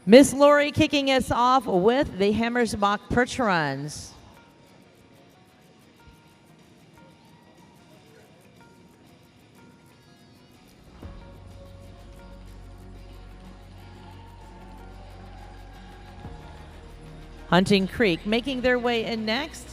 Miss Lori kicking us off with the Hammersbach perch runs. Hunting Creek making their way in next.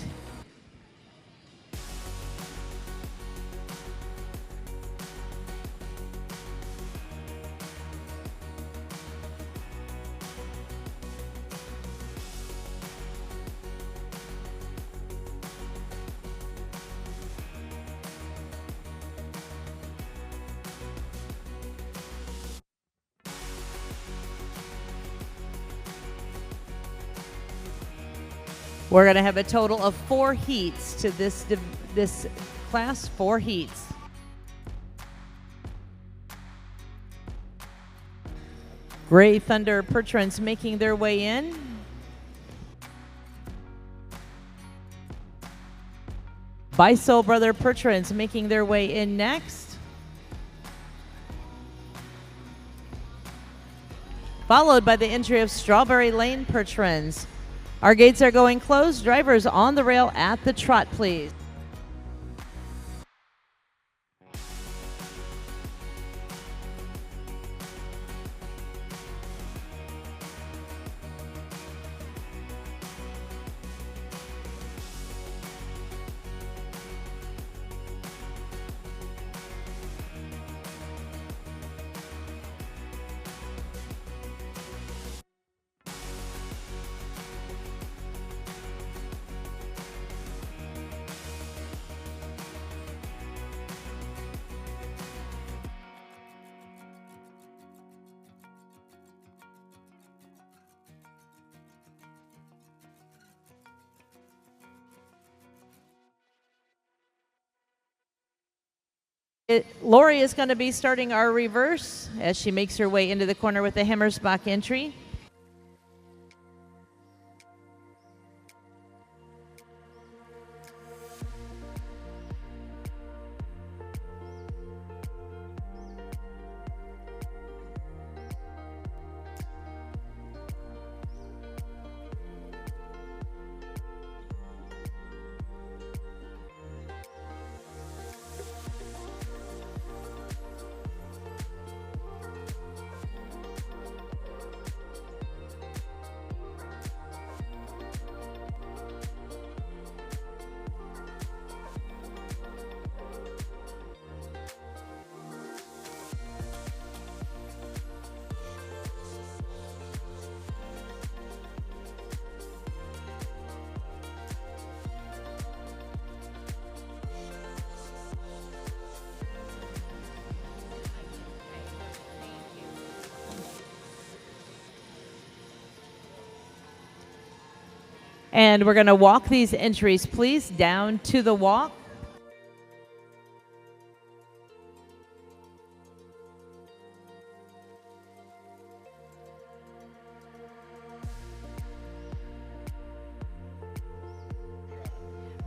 We're going to have a total of 4 heats to this class, 4 heats. Gray Thunder perch runs making their way in. Biso Brother perch runs making their way in next. Followed by the entry of Strawberry Lane perch runs. Our gates are going closed. Drivers on the rail at the trot, please. Lori is going to be starting our reverse as she makes her way into the corner with the Hammersbach entry. And we're going to walk these entries, please, down to the walk.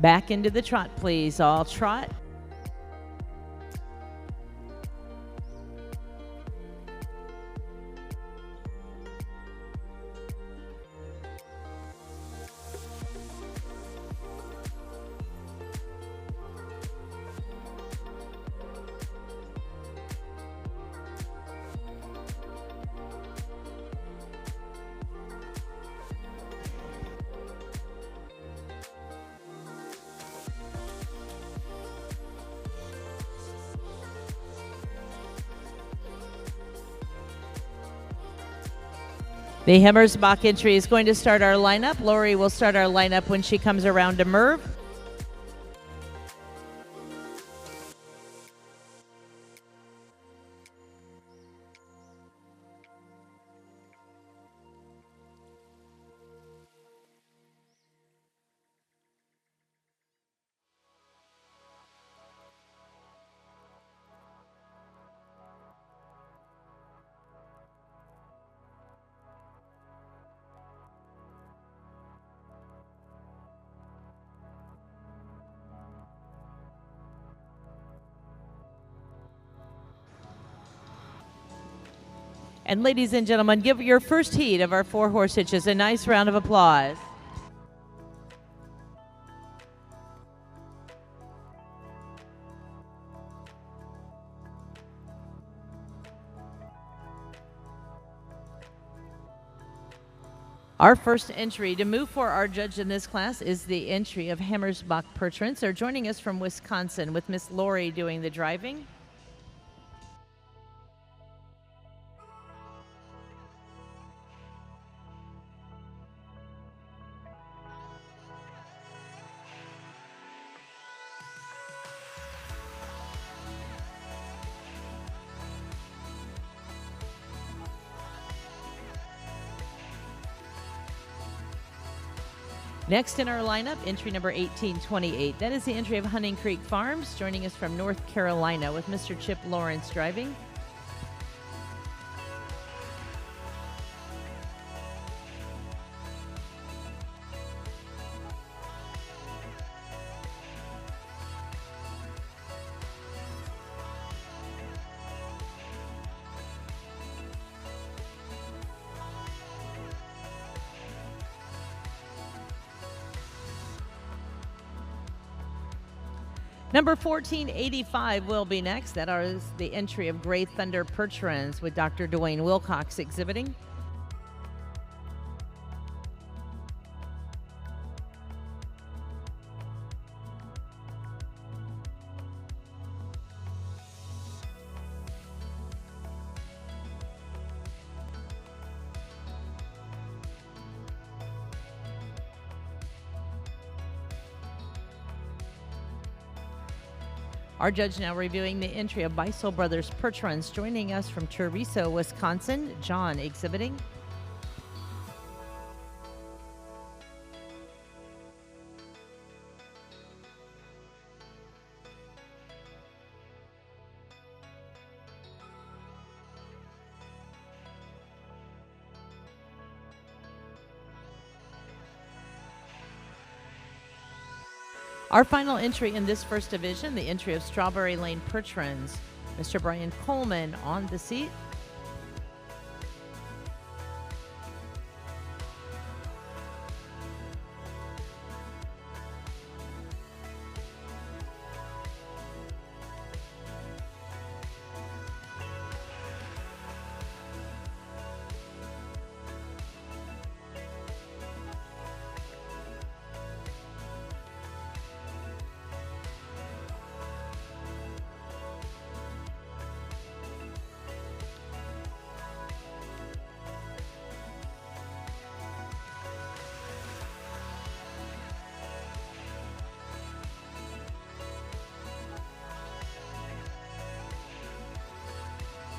Back into the trot, please. All trot. The Hammersbach entry is going to start our lineup. Lori will start our lineup when she comes around to Merv. And ladies and gentlemen, give your first heat of our 4-horse hitches a nice round of applause. Our first entry to move for our judge in this class is the entry of Hammersbach Percherons. They're joining us from Wisconsin with Miss Lori doing the driving. Next in our lineup, entry number 1828. That is the entry of Hunting Creek Farms, joining us from North Carolina with Mr. Chip Lawrence driving. Number 1485 will be next. That is the entry of Gray Thunder Percherons with Dr. Dwayne Wilcox exhibiting. Our judge now reviewing the entry of Beisel Brothers Percherons, joining us from Chorizo, Wisconsin, John exhibiting. Our final entry in this first division, the entry of Strawberry Lane Percherons. Mr. Brian Coleman on the seat.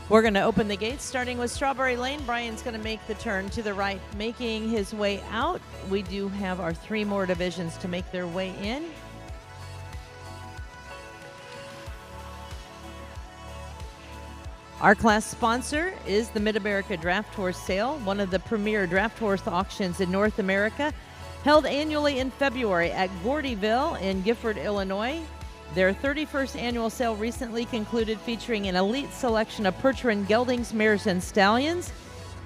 We're going to open the gates, starting with Strawberry Lane. Brian's going to make the turn to the right, making his way out. We do have our 3 more divisions to make their way in. Our class sponsor is the Mid-America Draft Horse Sale, one of the premier draft horse auctions in North America, held annually in February at Gordyville in Gifford, Illinois. Their 31st annual sale recently concluded, featuring an elite selection of Percheron Geldings, mares, and stallions.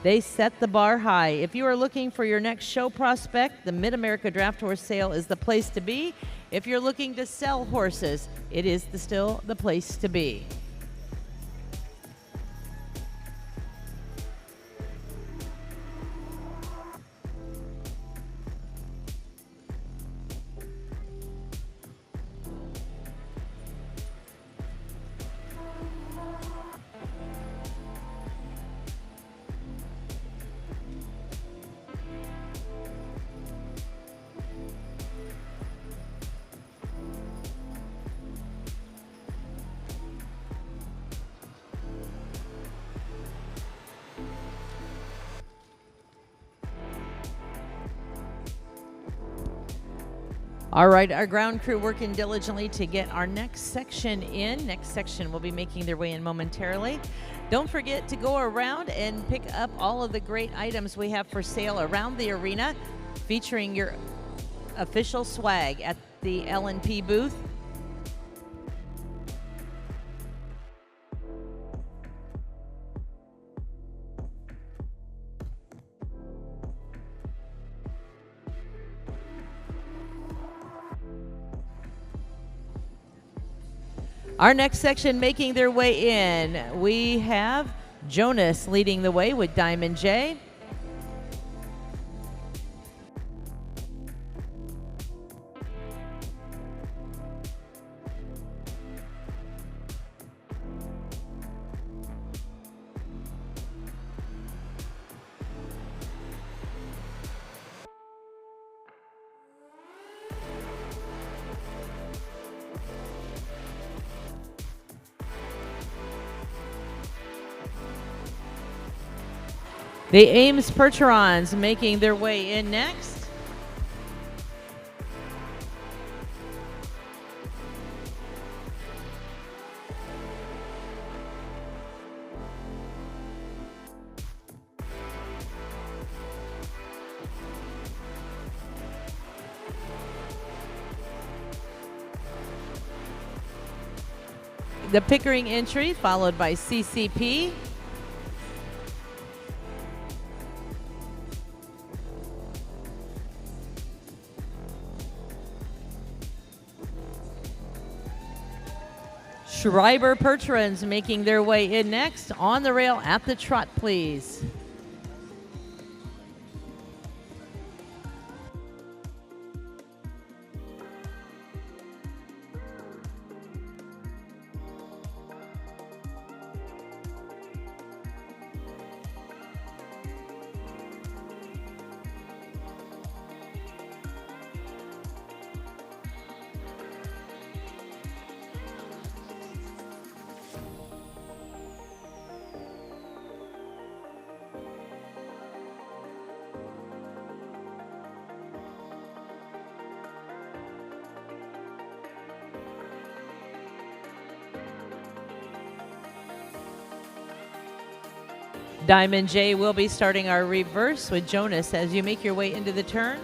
They set the bar high. If you are looking for your next show prospect, the Mid-America Draft Horse Sale is the place to be. If you're looking to sell horses, it is still the place to be. All right, our ground crew working diligently to get our next section in. Next section will be making their way in momentarily. Don't forget to go around and pick up all of the great items we have for sale around the arena, featuring your official swag at the L&P booth. Our next section making their way in, we have Jonas leading the way with Diamond J. The Ames Percherons making their way in next. The Pickering entry followed by CCP. Schreiber Percherons making their way in next. On the rail at the trot, please. Diamond J will be starting our reverse with Jonas as you make your way into the turn.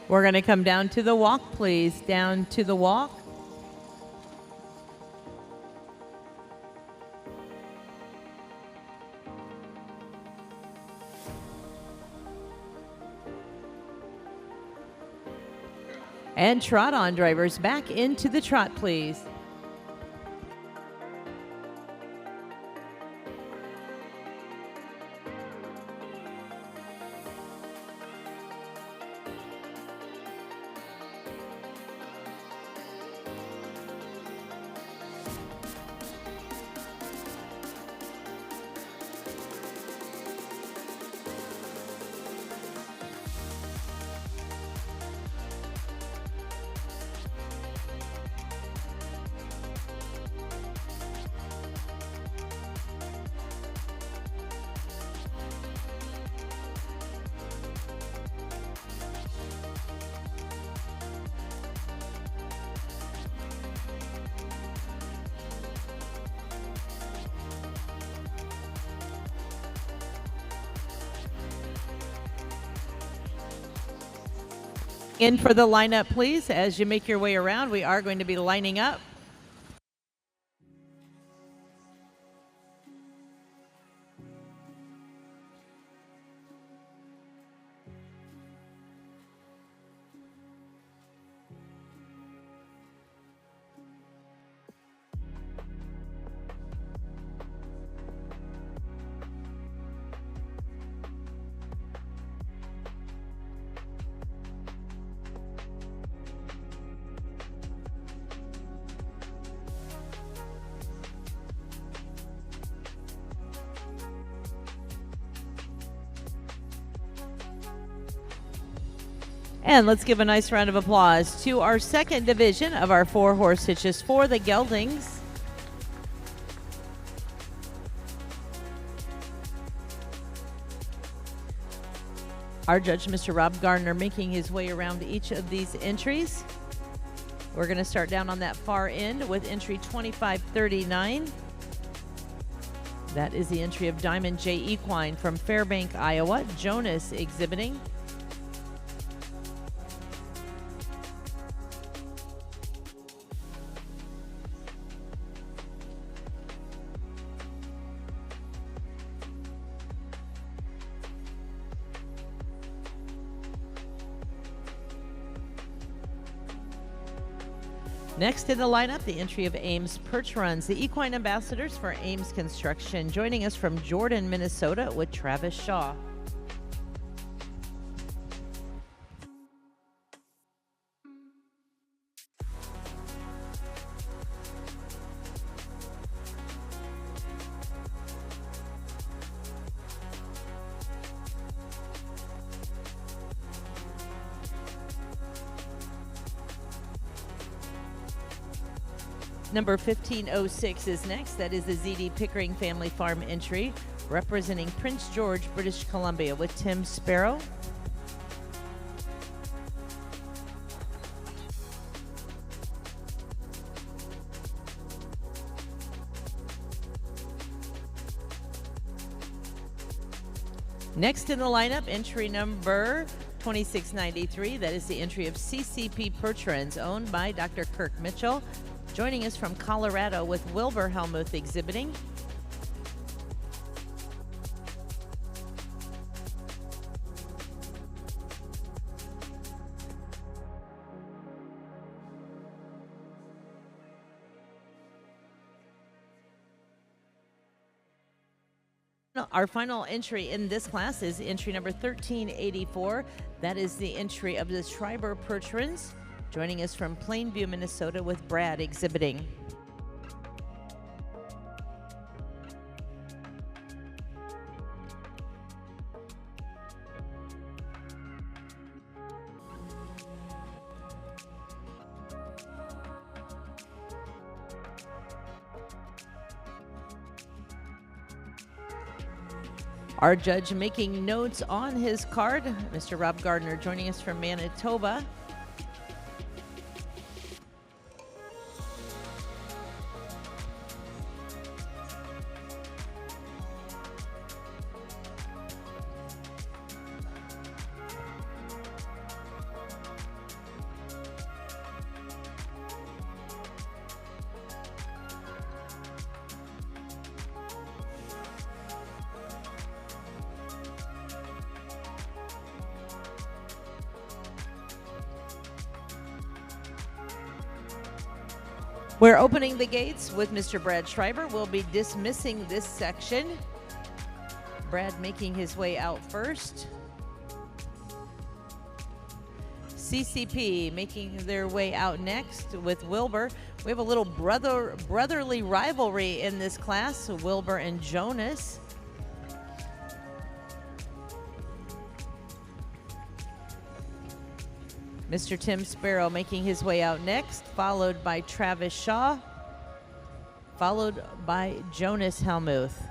We're going to come down to the walk, please. Down to the walk. And trot on, drivers. Back into the trot, please. In for the lineup, please. As you make your way around, we are going to be lining up. And let's give a nice round of applause to our second division of our 4-horse hitches for the Geldings. Our judge, Mr. Rob Gardner, making his way around each of these entries. We're going to start down on that far end with entry 2539. That is the entry of Diamond J Equine from Fairbank, Iowa. Jonas exhibiting. Next in the lineup, the entry of Ames Perch Runs, the equine ambassadors for Ames Construction, joining us from Jordan, Minnesota with Travis Shaw. Number 1506 is next. That is the ZD Pickering Family Farm entry, representing Prince George, British Columbia, with Tim Sparrow. Next in the lineup, entry number 2693. That is the entry of CCP Perch Runs, owned by Dr. Kirk Mitchell. Joining us from Colorado with Wilbur Helmuth exhibiting. Our final entry in this class is entry number 1384. That is the entry of the Schreiber Perch Runs. Joining us from Plainview, Minnesota with Brad exhibiting. Our judge making notes on his card, Mr. Rob Gardner, joining us from Manitoba. We're opening the gates with Mr. Brad Schreiber. We'll be dismissing this section. Brad making his way out first. CCP making their way out next with Wilbur. We have a little brotherly rivalry in this class, Wilbur and Jonas. Mr. Tim Sparrow making his way out next, followed by Travis Shaw, followed by Jonas Helmuth.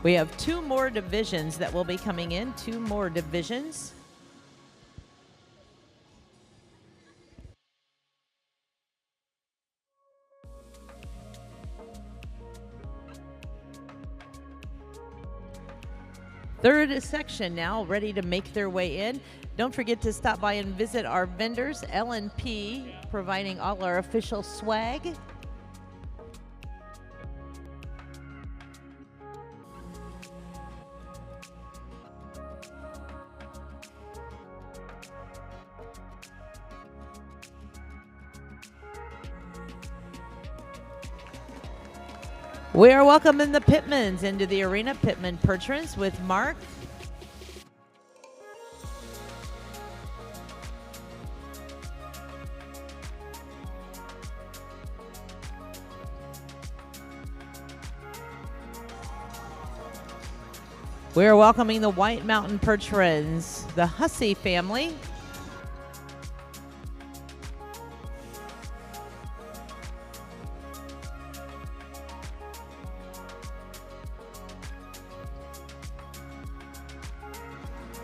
We have two more divisions that will be coming in, two more divisions. Third section now ready to make their way in. Don't forget to stop by and visit our vendors, L&P, providing all our official swag. We are welcoming the Pittmans into the arena. Pittman Pertrans with Mark. We are welcoming the White Mountain Pertrans, the Hussey family.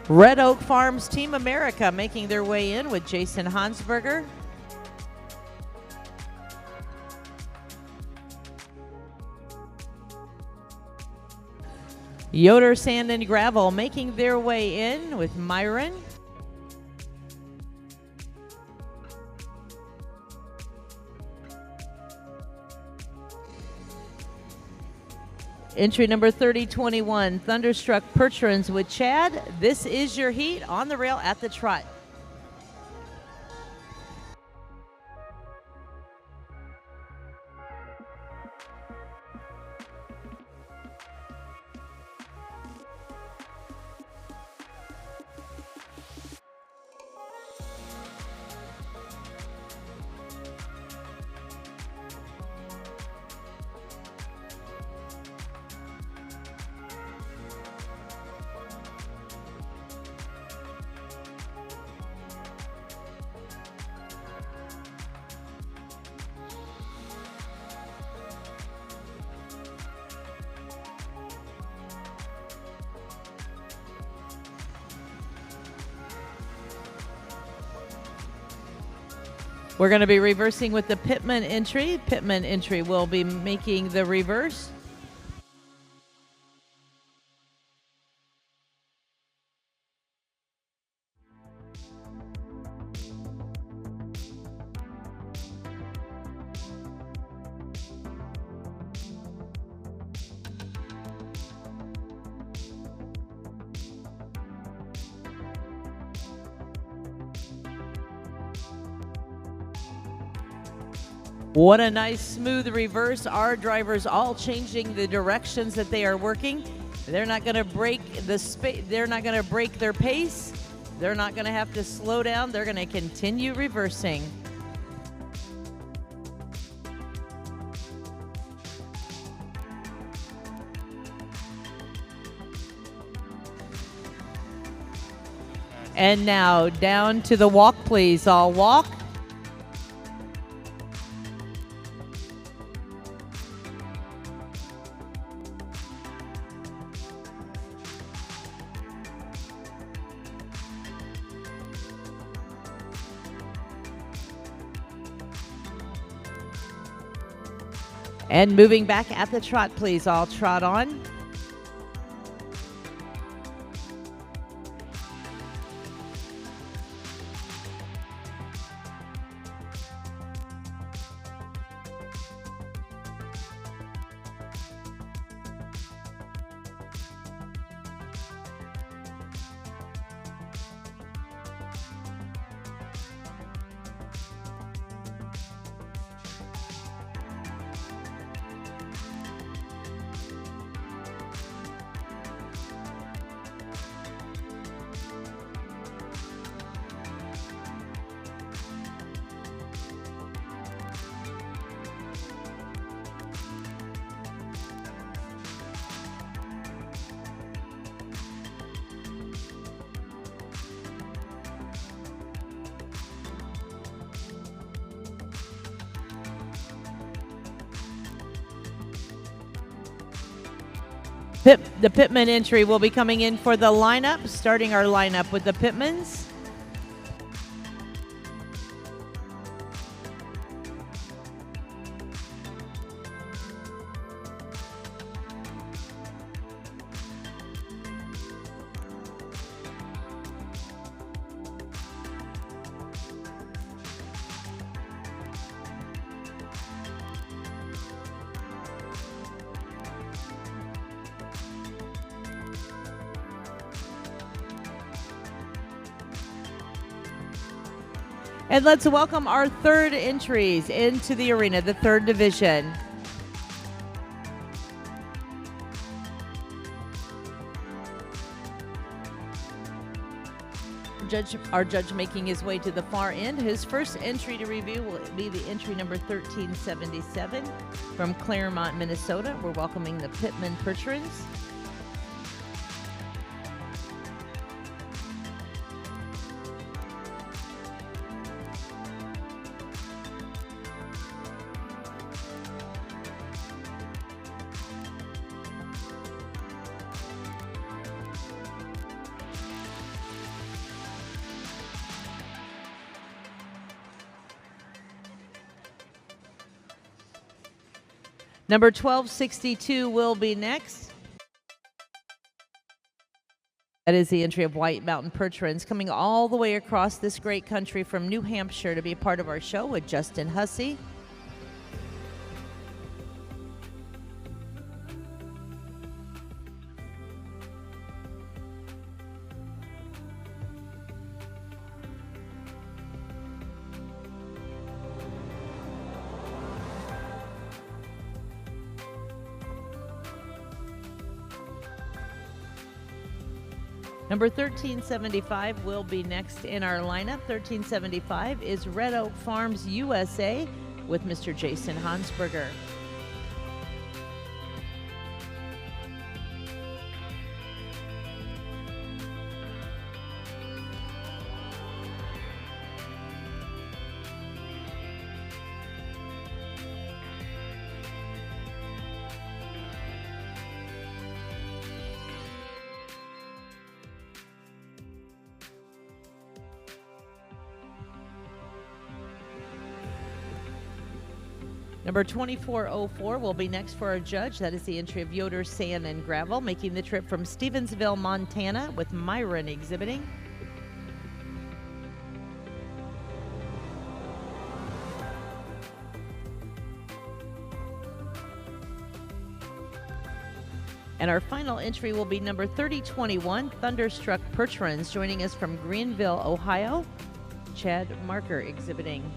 Red Oak Farms Team America making their way in with Jason Hansberger. Yoder Sand and Gravel making their way in with Myron. Entry number 3021, Thunderstruck Pertrans with Chad. This is your heat on the rail at the trot. We're going to be reversing with the Pittman entry. Pittman entry will be making the reverse. What a nice smooth reverse. Our drivers all changing the directions that they are working. They're not going to break they're not going to break their pace. They're not going to have to slow down. They're going to continue reversing. And now down to the walk, please. All walk. And moving back at the trot, please. All trot on. The Pittman entry will be coming in for the lineup, starting our lineup with the Pittmans. And let's welcome our third entries into the arena, the third division. Our judge making his way to the far end. His first entry to review will be the entry number 1377 from Claremont, Minnesota. We're welcoming the Pittman Percherons. Number 1262 will be next. That is the entry of White Mountain Percherons, coming all the way across this great country from New Hampshire to be a part of our show with Justin Hussey. Number 1375 will be next in our lineup. 1375 is Red Oak Farms USA with Mr. Jason Hansberger. Number 2404 will be next for our judge. That is the entry of Yoder Sand and Gravel, making the trip from Stevensville, Montana, with Myron exhibiting. And our final entry will be number 3021, Thunderstruck Percherons, joining us from Greenville, Ohio. Chad Marker exhibiting.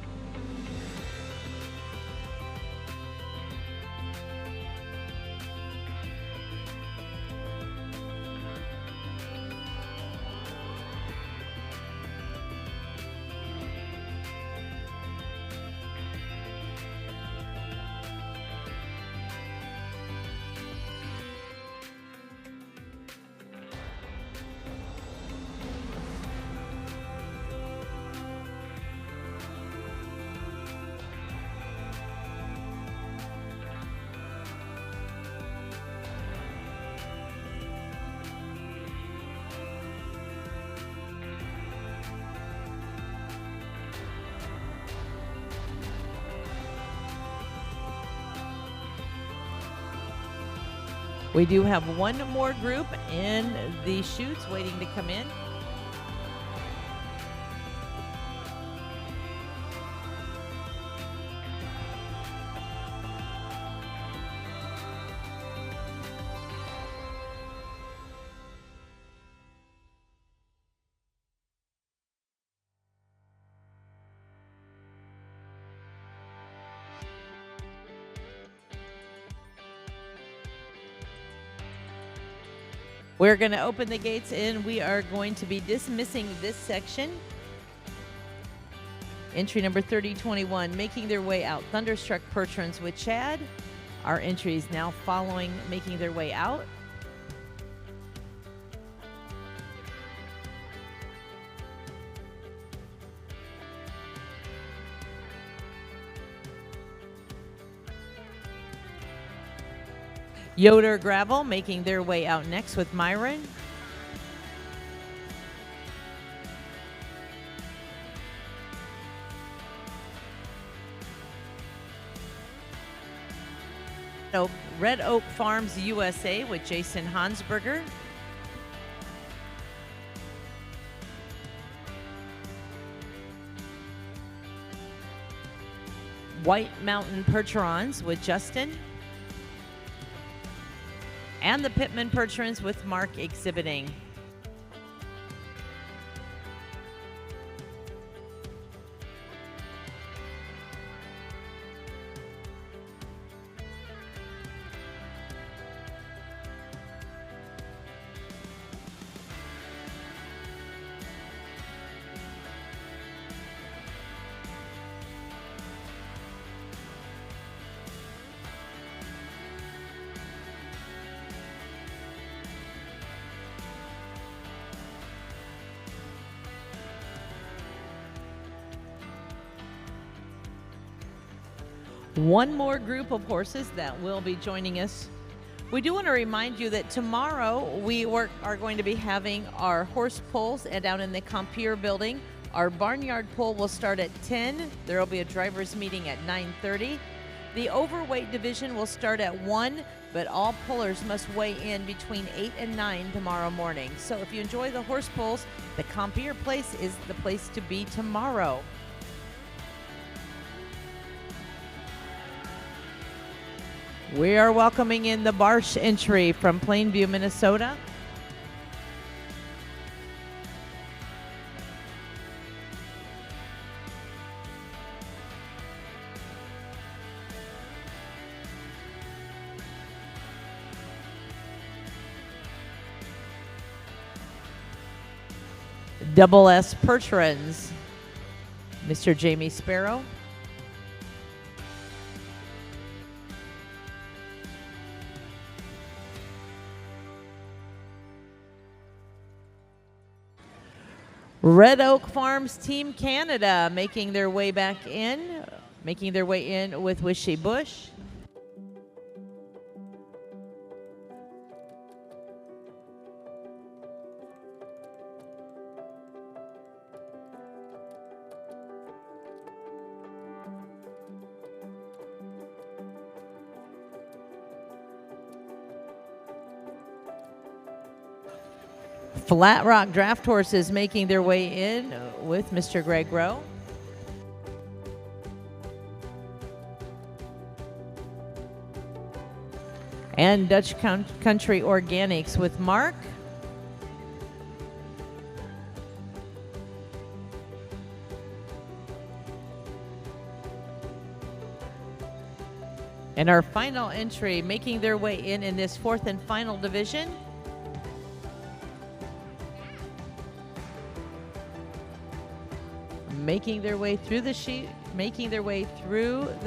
We do have one more group in the chutes waiting to come in. We're going to open the gates and we are going to be dismissing this section. Entry number 3021 making their way out. Thunderstruck Percherons with Chad. Our entries now following, making their way out. Yoder Gravel making their way out next with Myron. Red Oak Farms USA with Jason Hansberger. White Mountain Percherons with Justin. And the Pittman Percherons with Mark exhibiting. One more group of horses that will be joining us. We do want to remind you that tomorrow we are going to be having our horse pulls down in the Compier building. Our barnyard pull will start at 10. There will be a driver's meeting at 9:30. The overweight division will start at 1, but all pullers must weigh in between 8 and 9 tomorrow morning. So if you enjoy the horse pulls, the Compier place is the place to be tomorrow. We are welcoming in the Barsh entry from Plainview, Minnesota. Double S Percherons, Mr. Jamie Sparrow. Red Oak Farms Team Canada making their way in with Wishy Bush. Flat Rock Draft Horses making their way in with Mr. Greg Rowe. And Dutch Country Organics with Mark. And our final entry making their way in this fourth and final division. Making their way through the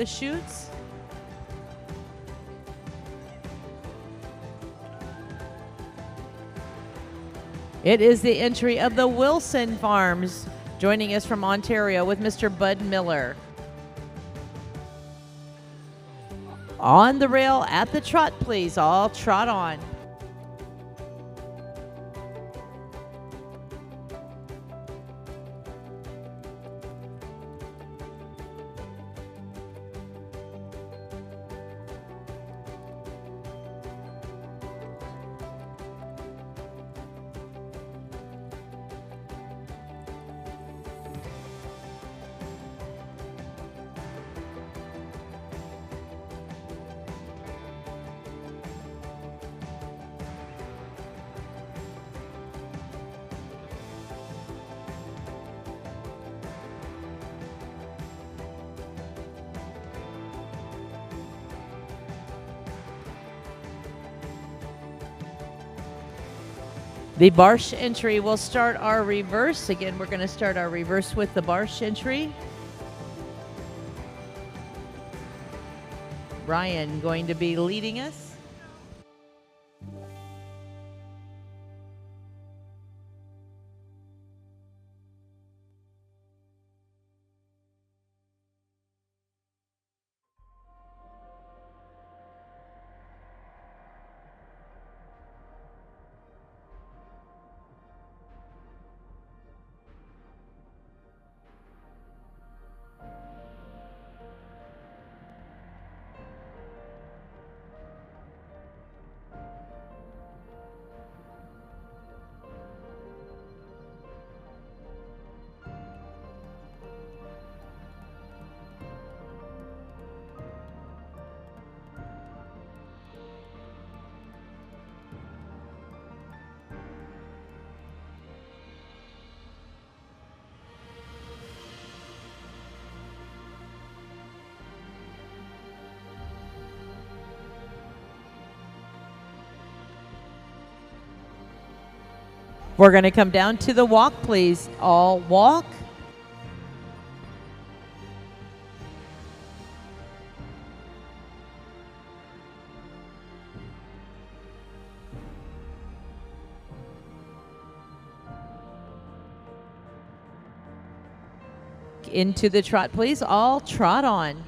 chutes. It is the entry of the Wilson Farms, joining us from Ontario with Mr. Bud Miller. On the rail at the trot, please. All trot on. The Barsh entry will start our reverse. Again, we're going to start our reverse with the Barsh entry. Brian going to be leading us. We're going to come down to the walk, please. All walk. Into the trot, please. All trot on.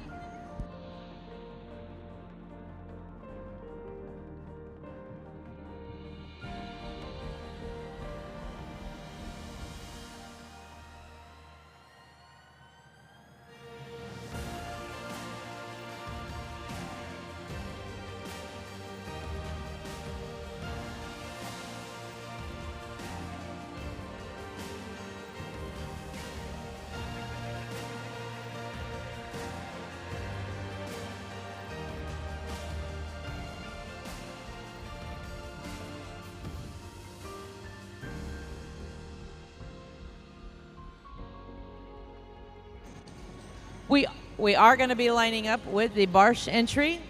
We we are going to be lining up with the Barsh entry.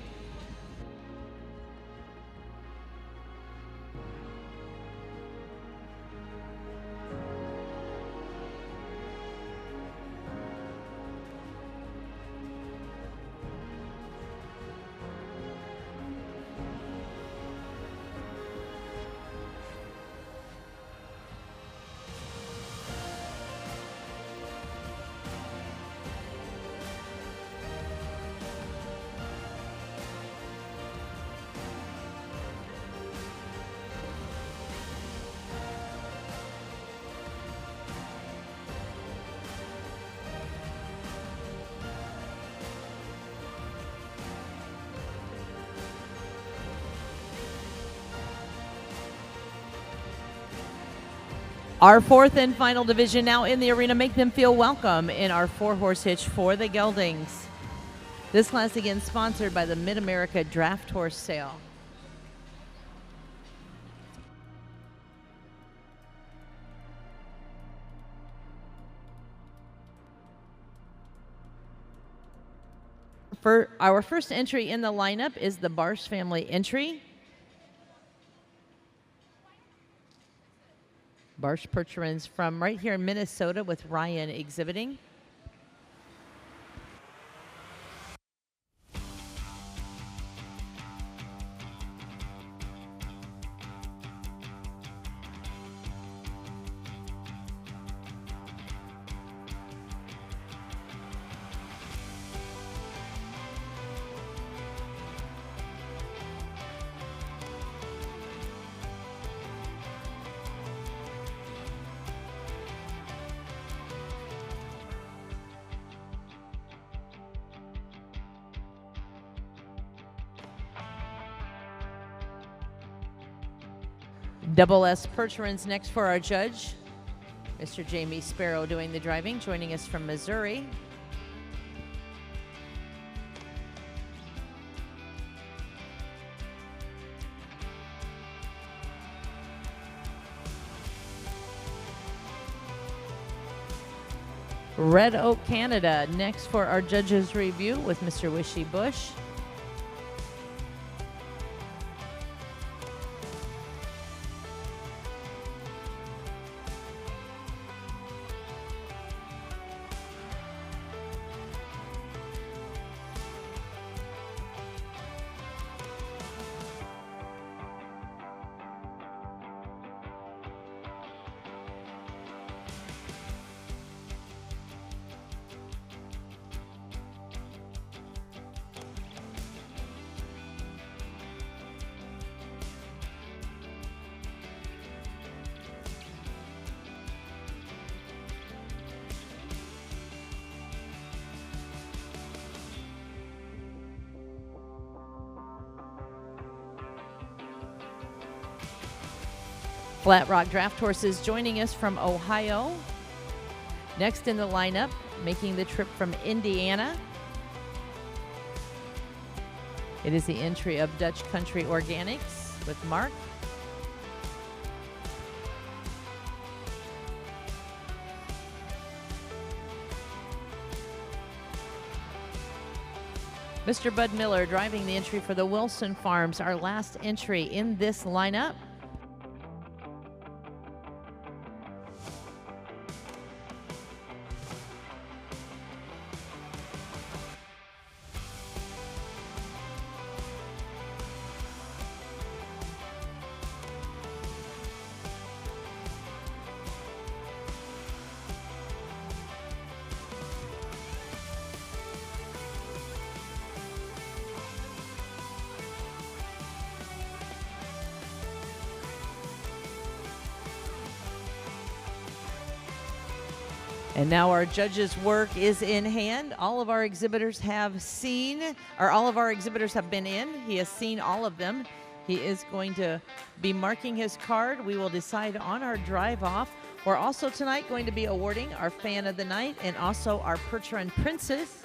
Our fourth and final division now in the arena. Make them feel welcome in our 4-horse hitch for the Geldings. This class again sponsored by the Mid-America Draft Horse Sale. For our first entry in the lineup is the Barsh family entry. Barsh Percherons from right here in Minnesota with Ryan exhibiting. Double S Percherons next for our judge, Mr. Jamie Sparrow doing the driving, joining us from Missouri. Red Oak, Canada next for our judge's review with Mr. Wishy Bush. Flat Rock Draft Horses joining us from Ohio. Next in the lineup, making the trip from Indiana. It is the entry of Dutch Country Organics with Mark. Mr. Bud Miller driving the entry for the Wilson Farms, our last entry in this lineup. And now our judges' work is in hand. All of our exhibitors have seen, or all of our exhibitors have been in. He has seen all of them. He is going to be marking his card. We will decide on our drive off. We're also tonight going to be awarding our Fan of the Night and also our Percheron Princess.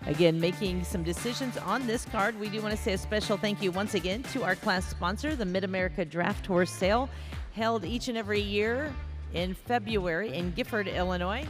Again, making some decisions on this card, we do want to say a special thank you once again to our class sponsor, the Mid-America Draft Horse Sale, held each and every year in February in Gifford, Illinois.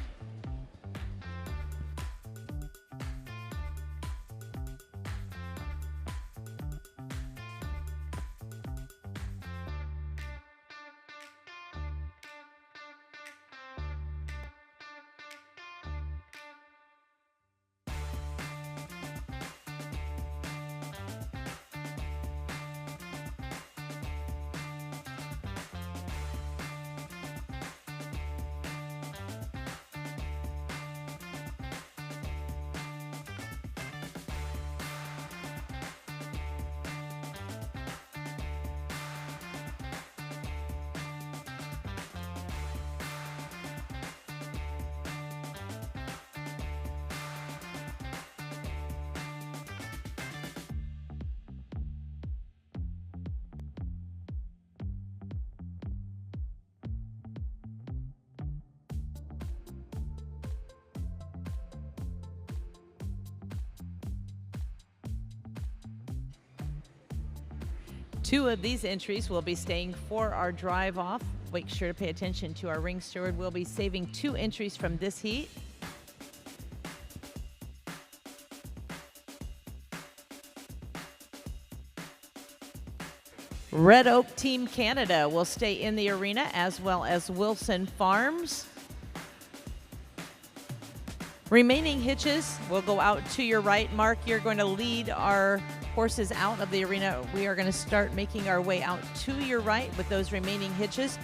Two of these entries will be staying for our drive off. Make sure to pay attention to our ring steward. We'll be saving 2 entries from this heat. Red Oak Team Canada will stay in the arena, as well as Wilson Farms. Remaining hitches will go out to your right. Mark, you're going to lead our horses out of the arena. We are going to start making our way out to your right with those remaining hitches.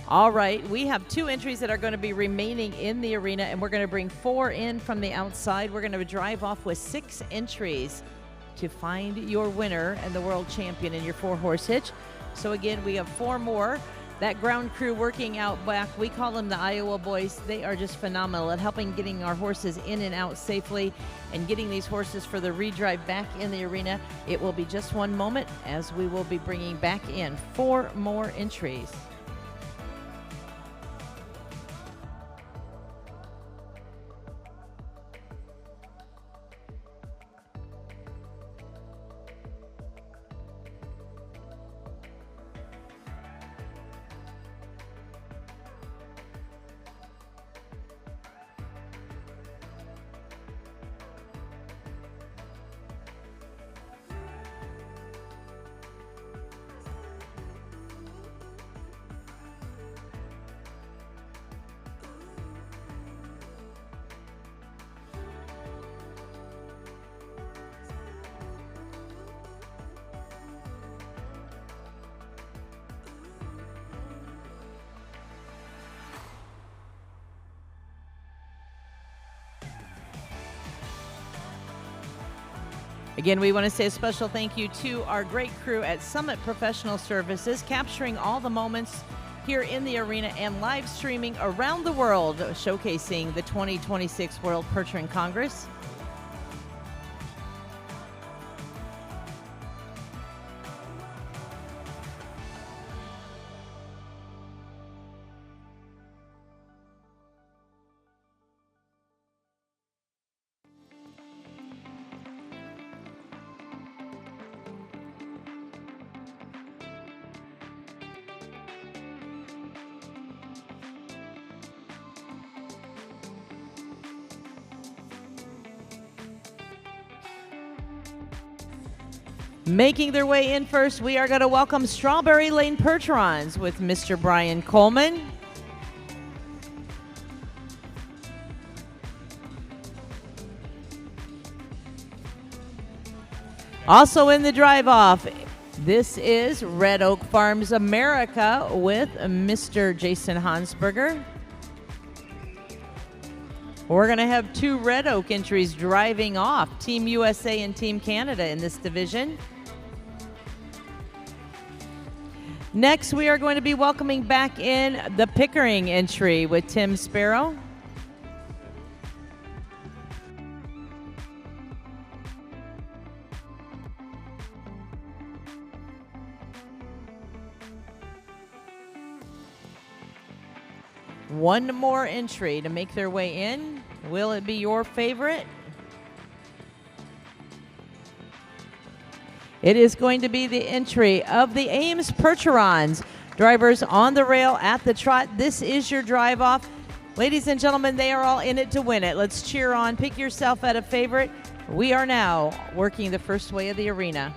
All right, we have 2 entries that are going to be remaining in the arena, and we're going to bring 4 in from the outside. We're going to drive off with 6 entries to find your winner and the world champion in your 4-horse hitch. So again, we have 4 more. That ground crew working out back, we call them the Iowa boys. They are just phenomenal at helping getting our horses in and out safely and getting these horses for the redrive back in the arena. It will be just one moment as we will be bringing back in 4 more entries. Again, we want to say a special thank you to our great crew at Summit Professional Services, capturing all the moments here in the arena and live streaming around the world, showcasing the 2026 World Percheron Congress. Making their way in first, we are going to welcome Strawberry Lane Percherons with Mr. Brian Coleman. Also in the drive-off, this is Red Oak Farms America with Mr. Jason Hansberger. We're going to have two Red Oak entries driving off, Team USA and Team Canada in this division. Next, we are going to be welcoming back in the Pickering entry with Tim Sparrow. One more entry to make their way in. Will it be your favorite? It is going to be the entry of the Ames Percherons. Drivers on the rail at the trot. This is your drive off. Ladies and gentlemen, they are all in it to win it. Let's cheer on. Pick yourself at a favorite. We are now working the first way of the arena.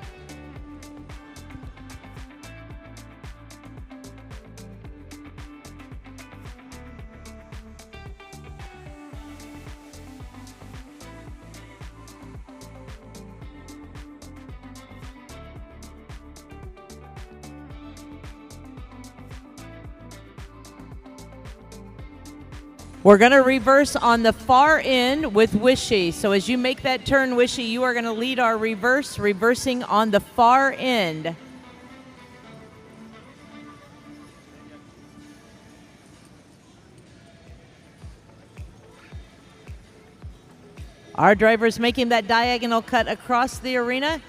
We're going to reverse on the far end with Wishy. So as you make that turn, Wishy, you are going to lead our reverse, reversing on the far end. Our driver's making that diagonal cut across the arena.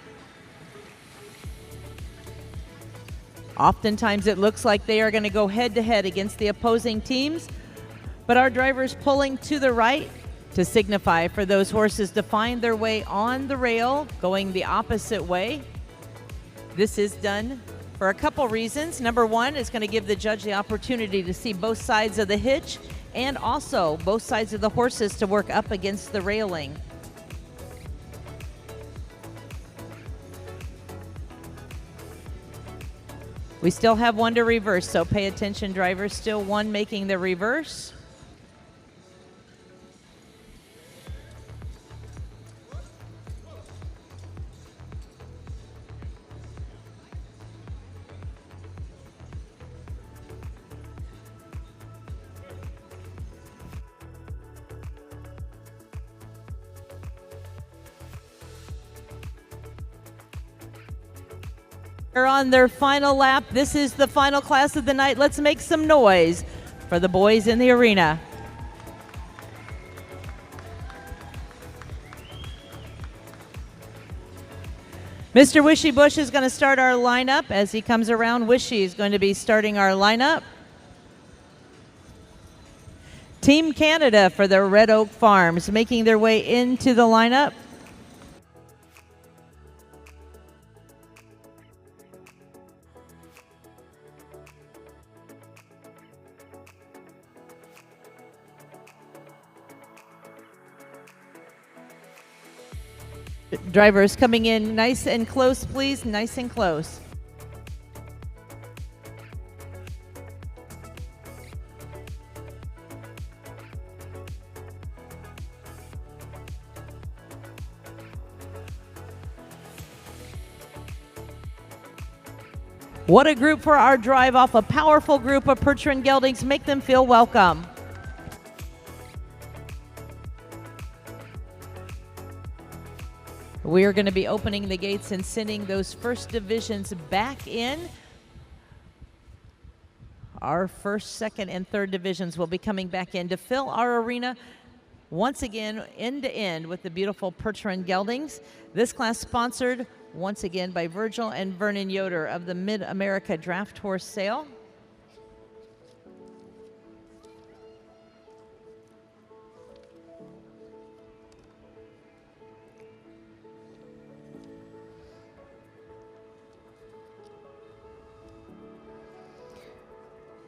Oftentimes it looks like they are going to go head-to-head against the opposing teams. But our driver's pulling to the right to signify for those horses to find their way on the rail, going the opposite way. This is done for a couple reasons. Number one, it's going to give the judge the opportunity to see both sides of the hitch and also both sides of the horses to work up against the railing. We still have one to reverse, so pay attention, drivers. Still one making the reverse. On their final lap. This is the final class of the night. Let's make some noise for the boys in the arena. Mr. Wishy Bush is going to start our lineup. As he comes around, Wishy is going to be starting our lineup. Team Canada for the Red Oak Farms making their way into the lineup. Drivers coming in nice and close, please. Nice and close. What a group for our drive off. A powerful group of Percheron Geldings. Make them feel welcome. We are going to be opening the gates and sending those first divisions back in. Our first, second, and third divisions will be coming back in to fill our arena once again end to end with the beautiful Percheron Geldings. This class sponsored once again by Virgil and Vernon Yoder of the Mid-America Draft Horse Sale.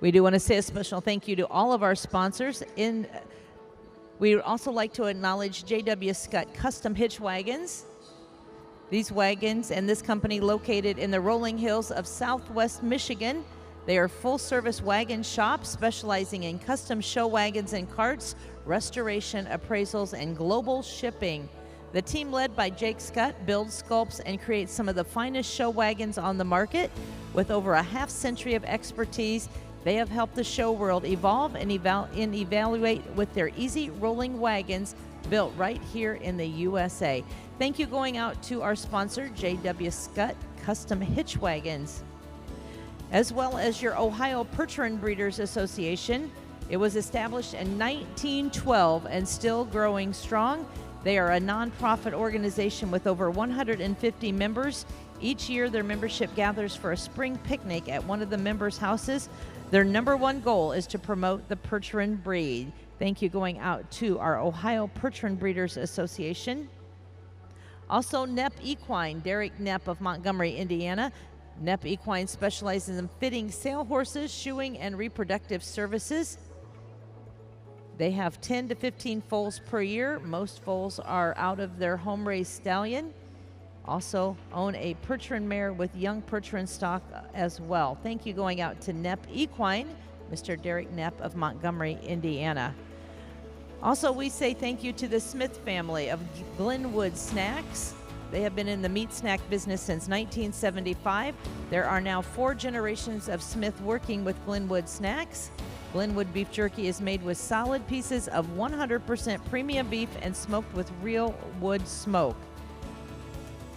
We do want to say a special thank you to all of our sponsors. We would also like to acknowledge J.W. Scott Custom Hitch Wagons, These wagons and this company located in the rolling hills of southwest Michigan. They are full-service wagon shops specializing in custom show wagons and carts, restoration, appraisals, and global shipping. The team led by Jake Scott builds, sculpts, and creates some of the finest show wagons on the market. With over a half-century of expertise, they have helped the show world evolve and evaluate with their easy rolling wagons built right here in the USA. Thank you going out to our sponsor, J.W. Scott Custom Hitch Wagons, as well as your Ohio Percheron Breeders Association. It was established in 1912 and still growing strong. They are a nonprofit organization with over 150 members. Each year, their membership gathers for a spring picnic at one of the members' houses. Their number one goal is to promote the Percheron breed. Thank you going out to our Ohio Percheron Breeders Association. Also, Knepp Equine, Derek Knepp of Montgomery, Indiana. Knepp Equine specializes in fitting sale horses, shoeing, and reproductive services. They have 10 to 15 foals per year. Most foals are out of their home-raised stallion. Also own a Percheron mare with young Percheron stock as well. Thank you going out to Knepp Equine, Mr. Derek Knepp of Montgomery, Indiana. Also, we say thank you to the Smith family of Glenwood Snacks. They have been in the meat snack business since 1975. There are now 4 generations of Smith working with Glenwood Snacks. Glenwood beef jerky is made with solid pieces of 100% premium beef and smoked with real wood smoke.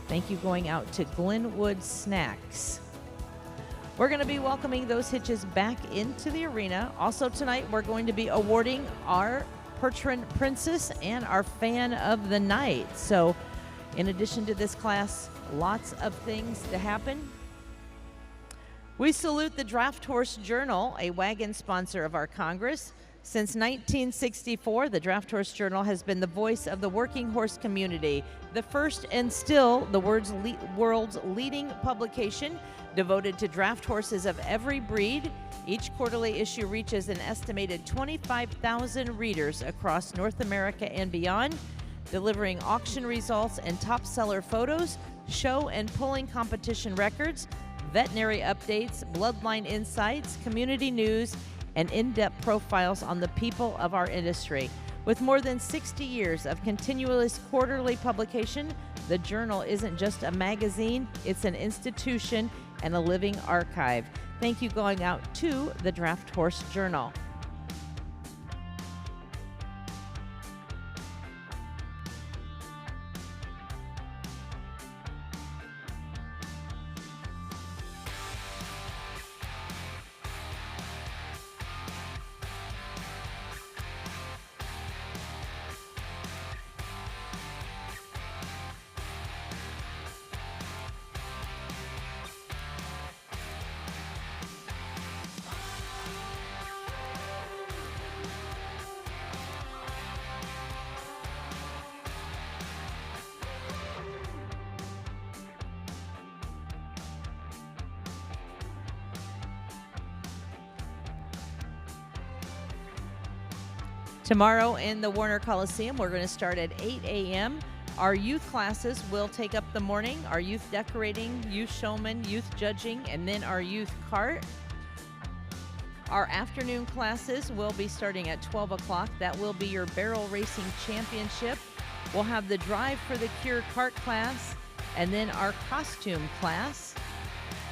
Thank you going out to Glenwood Snacks. We're going to be welcoming those hitches back into the arena. Also tonight, we're going to be awarding our Percheron Princess and our Fan of the Night. So in addition to this class, lots of things to happen. We salute the Draft Horse Journal, a wagon sponsor of our Congress. Since 1964, the Draft Horse Journal has been the voice of the working horse community, the first and still the world's leading publication devoted to draft horses of every breed. Each quarterly issue reaches an estimated 25,000 readers across North America and beyond, delivering auction results and top seller photos, show and pulling competition records, veterinary updates, bloodline insights, community news, and in-depth profiles on the people of our industry. With more than 60 years of continuous quarterly publication, the Journal isn't just a magazine, it's an institution and a living archive. Thank you going out to the Draft Horse Journal. Tomorrow in the Warner Coliseum, we're going to start at 8 a.m. Our youth classes will take up the morning, our youth decorating, youth showman, youth judging, and then our youth cart. Our afternoon classes will be starting at 12 o'clock. That will be your barrel racing championship. We'll have the Drive for the Cure cart class, and then our costume class.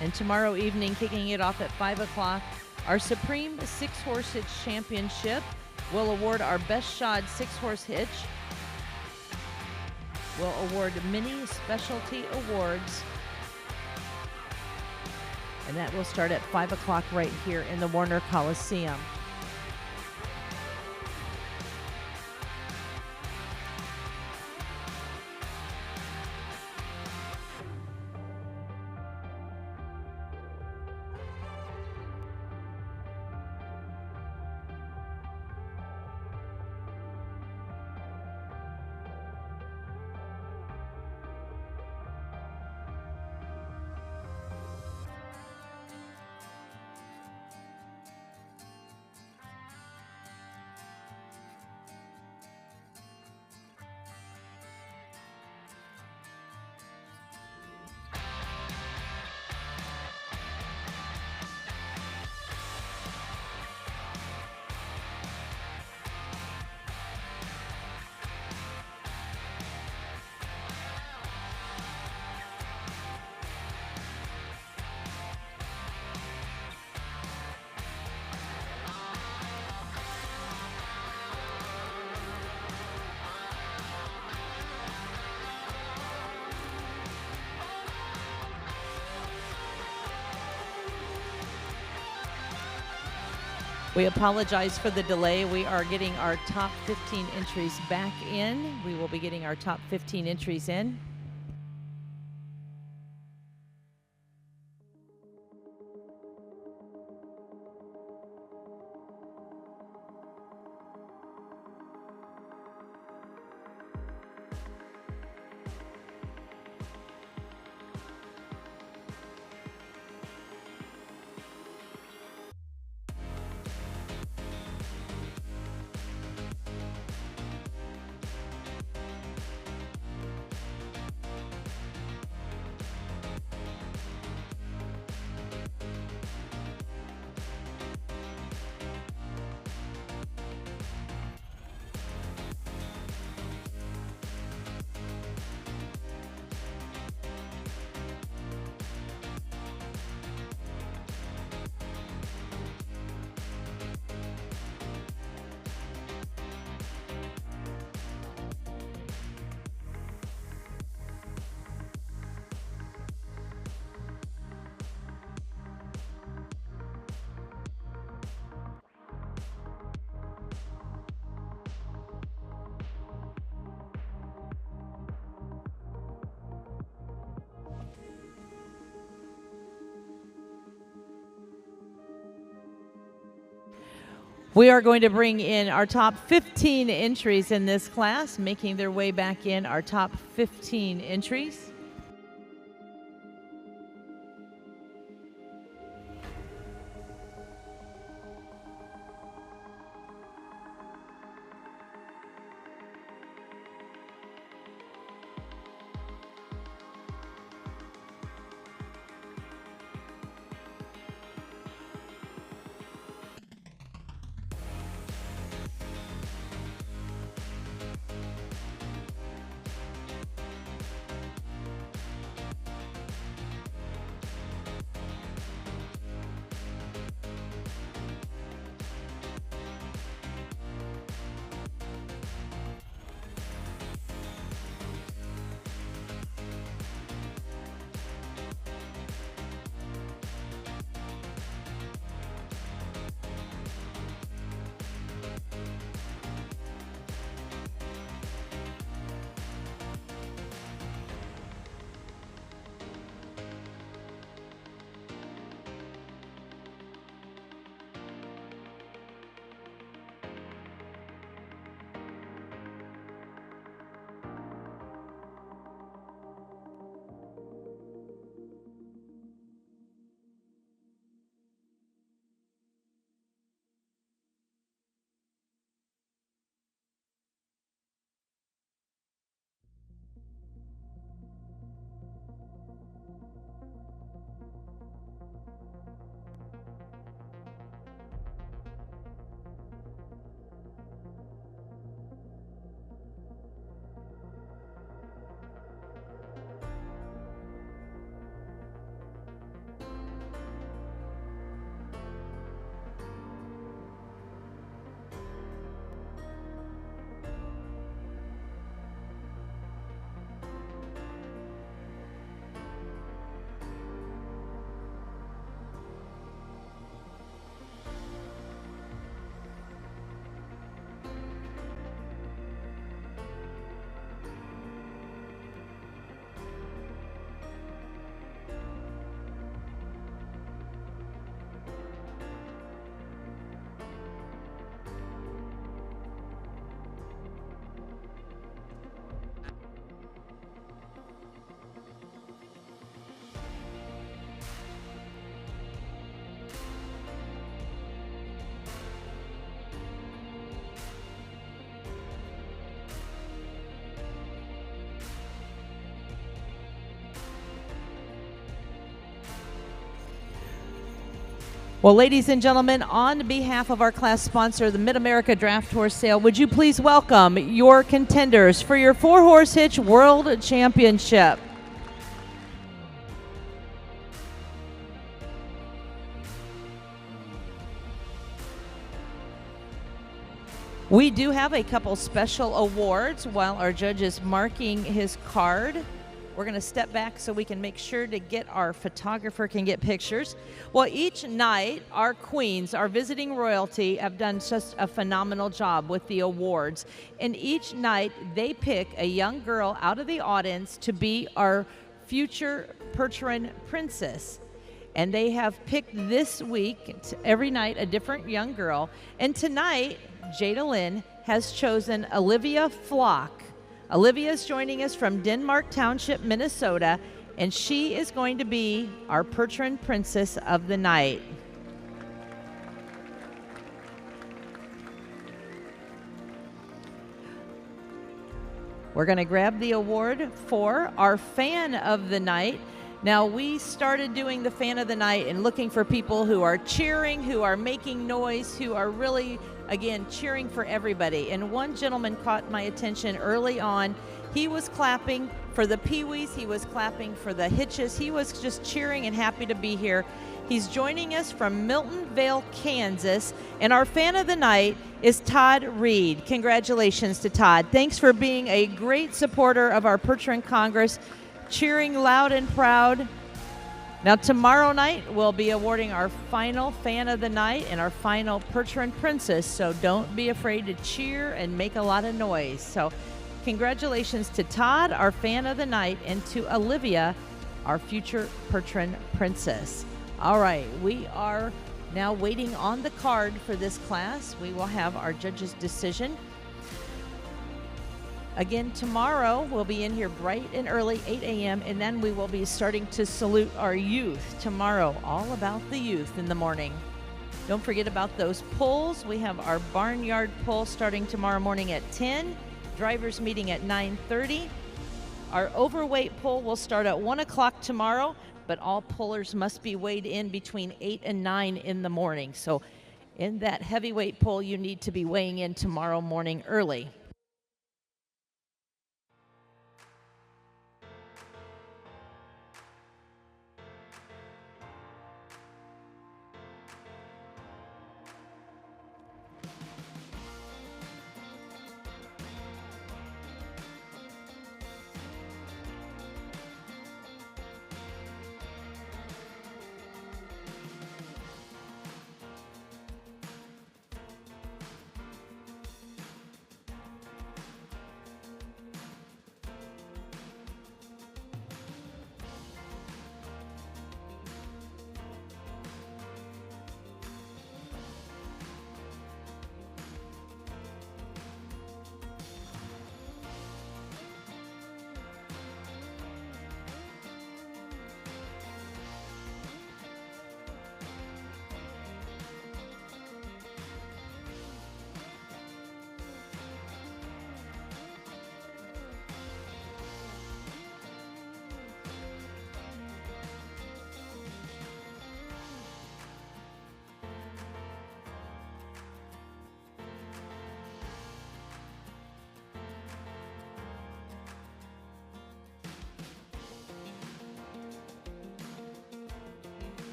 And tomorrow evening, kicking it off at 5 o'clock, our Supreme 6-Horse Hitch Championship. We'll award our best shod 6-horse hitch. We'll award many specialty awards. And that will start at 5 o'clock right here in the Warner Coliseum. We apologize for the delay. We are getting our top 15 entries back in. We will be getting our top 15 entries in. We are going to bring in our top 15 entries in this class, making their way back in our top 15 entries. Well, ladies and gentlemen, on behalf of our class sponsor, the Mid-America Draft Horse Sale, would you please welcome your contenders for your 4-Horse Hitch World Championship. We do have a couple special awards while our judge is marking his card. We're going to step back so we can make sure to get our photographer can get pictures. Well, each night, our queens, our visiting royalty, have done just a phenomenal job with the awards. And each night, they pick a young girl out of the audience to be our future Percheron princess. And they have picked this week, every night, a different young girl. And tonight, Jada Lynn has chosen Olivia Flock. Olivia is joining us from Denmark Township, Minnesota, and she is going to be our Percheron princess of the night. We're going to grab the award for our fan of the night. Now, we started doing the fan of the night and looking for people who are cheering, who are making noise, who are really, again, cheering for everybody. And one gentleman caught my attention early on. He was clapping for the Pee-wees. He was clapping for the Hitches. He was just cheering and happy to be here. He's joining us from Milton Vale, Kansas. And our fan of the night is Todd Reed. Congratulations to Todd. Thanks for being a great supporter of our Percheron Congress, cheering loud and proud. Now, tomorrow night, we'll be awarding our final fan of the night and our final Percheron princess, so don't be afraid to cheer and make a lot of noise. So congratulations to Todd, our fan of the night, and to Olivia, our future Percheron princess. All right, we are now waiting on the card for this class. We will have our judge's decision. Again, tomorrow we'll be in here bright and early, 8 a.m., and then we will be starting to salute our youth tomorrow. All about the youth in the morning. Don't forget about those pulls. We have our barnyard pull starting tomorrow morning at 10, drivers meeting at 9:30. Our overweight pull will start at 1 o'clock tomorrow, but all pullers must be weighed in between 8 and 9 in the morning. So in that heavyweight pull, you need to be weighing in tomorrow morning early.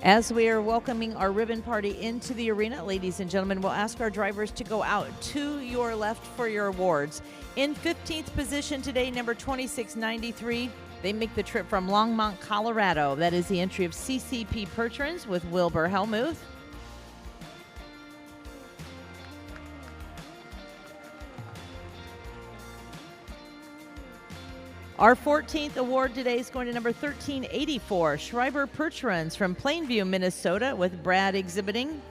As we are welcoming our ribbon party into the arena, ladies and gentlemen, we'll ask our drivers to go out to your left for your awards. In 15th position today, number 2693, they make the trip from Longmont, Colorado. That is the entry of CCP Percherons with Wilbur Helmuth. Our 14th award today is going to number 1384, Schreiber Percherons from Plainview, Minnesota, with Brad exhibiting.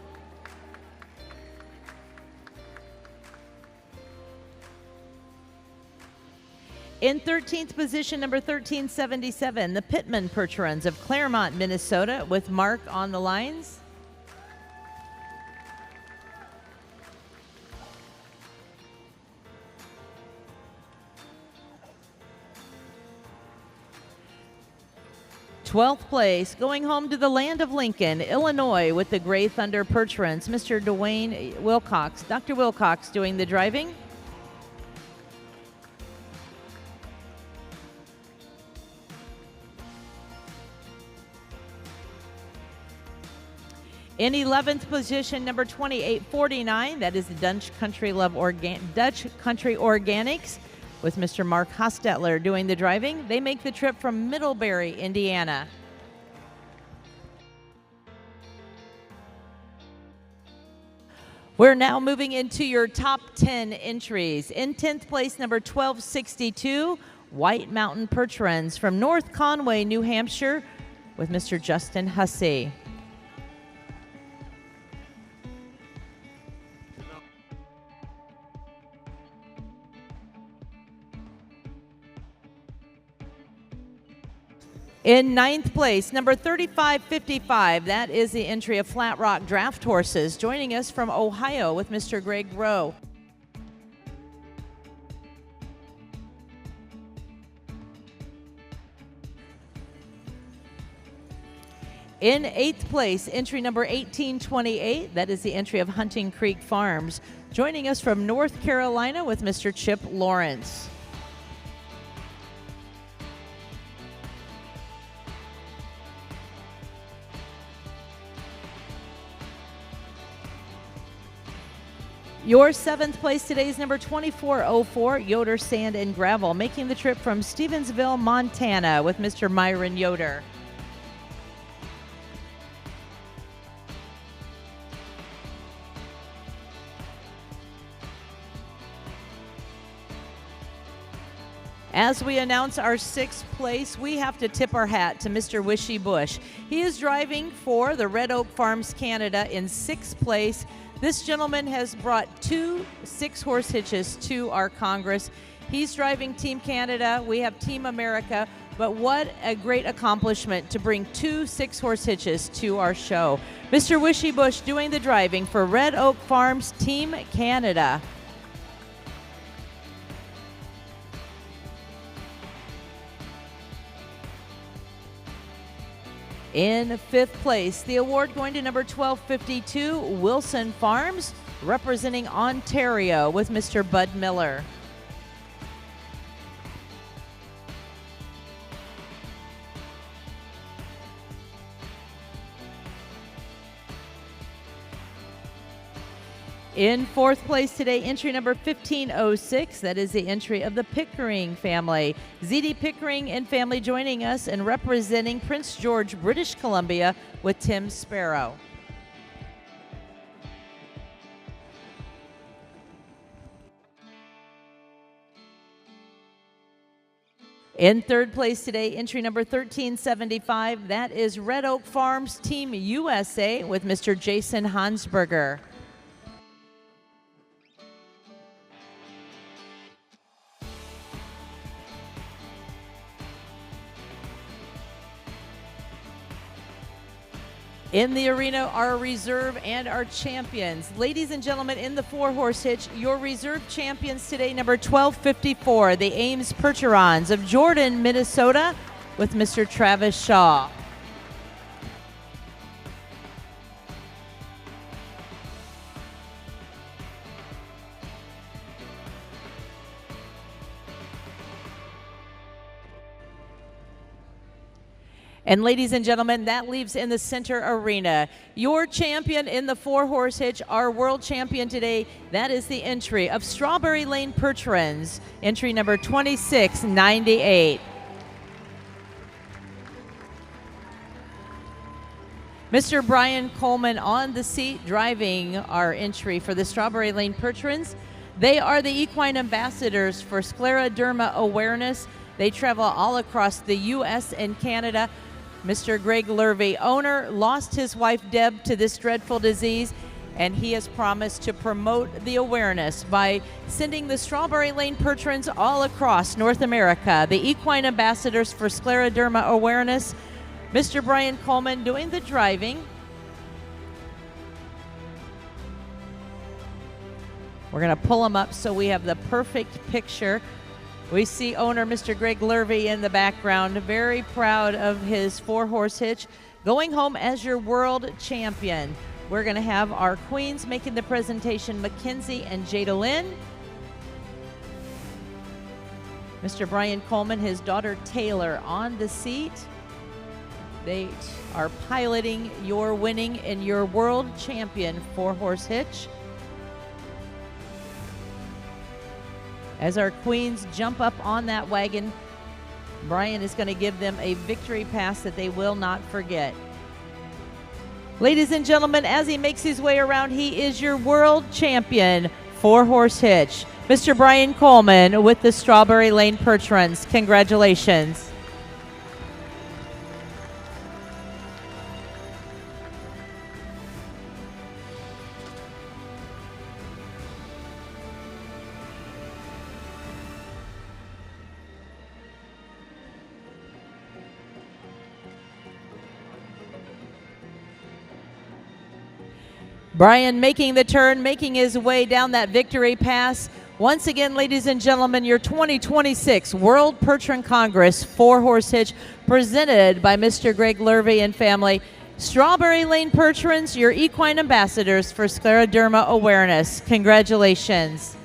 In 13th position, number 1377, the Pittman Percherons of Claremont, Minnesota, with Mark on the lines. Twelfth place, going home to the land of Lincoln, Illinois, with the Gray Thunder Percherons, Mr. Dwayne Wilcox. Dr. Wilcox doing the driving. In 11th position, number 2849, that is the Dutch Country Organics with Mr. Mark Hostetler doing the driving. They make the trip from Middlebury, Indiana. We're now moving into your top 10 entries. In 10th place, number 1262, White Mountain Perch Runs from North Conway, New Hampshire with Mr. Justin Hussey. In 9th place, number 3555, that is the entry of Flat Rock Draft Horses, joining us from Ohio with Mr. Greg Rowe. In 8th place, entry number 1828, that is the entry of Hunting Creek Farms, joining us from North Carolina with Mr. Chip Lawrence. Your 7th place today is number 2404, Yoder Sand and Gravel, making the trip from Stevensville, Montana with Mr. Myron Yoder. As we announce our 6th place, we have to tip our hat to Mr. Wishy Bush. He is driving for the Red Oak Farms Canada in 6th place. This gentleman has brought 2 6-horse hitches to our Congress. He's driving Team Canada. We have Team America. But what a great accomplishment to bring 2 6-horse hitches to our show. Mr. Wishy Bush doing the driving for Red Oak Farms Team Canada. In 5th place, the award going to number 1252, Wilson Farms, representing Ontario with Mr. Bud Miller. In 4th place today, entry number 1506. That is the entry of the Pickering family. Z.D. Pickering and family joining us and representing Prince George, British Columbia with Tim Sparrow. In 3rd place today, entry number 1375. That is Red Oak Farms Team USA with Mr. Jason Hansberger. In the arena, our reserve and our champions. Ladies and gentlemen, in the 4-horse hitch, your reserve champions today, number 1254, the Ames Percherons of Jordan, Minnesota, with Mr. Travis Shaw. And ladies and gentlemen, that leaves in the center arena your champion in the 4-horse hitch, our world champion today. That is the entry of Strawberry Lane Percherons, entry number 2698. Mr. Brian Coleman on the seat driving our entry for the Strawberry Lane Percherons. They are the equine ambassadors for scleroderma awareness. They travel all across the U.S. and Canada. Mr. Greg Lurvey, owner, lost his wife Deb to this dreadful disease, and he has promised to promote the awareness by sending the Strawberry Lane Percherons all across North America, the equine ambassadors for scleroderma awareness. Mr. Brian Coleman doing the driving. We're going to pull him up so we have the perfect picture. We see owner Mr. Greg Lurvey in the background, very proud of his 4-horse hitch, going home as your world champion. We're going to have our queens making the presentation, Mackenzie and Jada Lynn. Mr. Brian Coleman, his daughter Taylor on the seat. They are piloting your winning and your world champion 4-horse hitch. As our queens jump up on that wagon, Brian is going to give them a victory pass that they will not forget. Ladies and gentlemen, as he makes his way around, he is your world champion 4-horse hitch, Mr. Brian Coleman with the Strawberry Lane Perch Runs. Congratulations. Brian making the turn, making his way down that victory pass. Once again, ladies and gentlemen, your 2026 World Perch Run Congress 4-horse hitch presented by Mr. Greg Lurvey and family. Strawberry Lane Perch Runs, your equine ambassadors for scleroderma awareness. Congratulations.